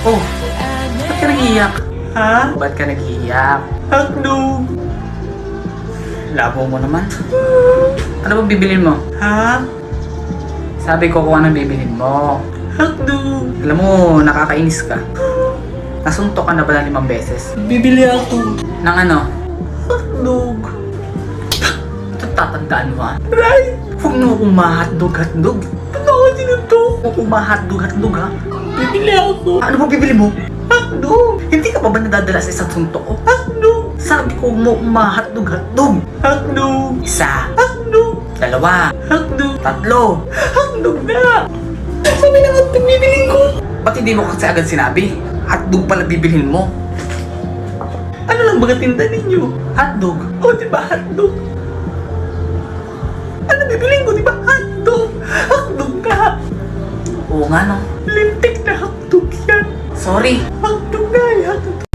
Oh, ba't ka nag-iiyak? Ha? Ba't ka nag-iiyak? Hotdog! Labo mo naman. Ano bang bibilin mo? Ha? Sabi ko kung anong bibilin mo. Hotdog! Alam mo, nakakainis ka. Nasuntok ka na ba ng 5 beses? Bibili ako. Ng ano? Hotdog. Ito tatandaan mo ha? Right! Huwag mo akong ma-hotdog. Ano ako sinuntok? Huwag akong ma-hotdog ha? Bibili ako. Ano ba bibili mo? Hotdog! Hindi ka pa ba nadadala sa isang suntok ko? Hotdog! Sabi ko mo ma-hotdog. Hotdog! Isa. Hotdog! 2. Hotdog! 3. Hotdog na! Sabi na hotdog bibilin ko. Ba't hindi mo kasi agad sinabi? Hotdog pala bibilhin mo. Ano lang ba tinda ninyo? Hotdog? O diba hotdog? Ano bibilin ko diba hotdog? Hotdog ka! Oo nga no. Lintik na hotdog yan. Sorry. Hotdog na hotdog.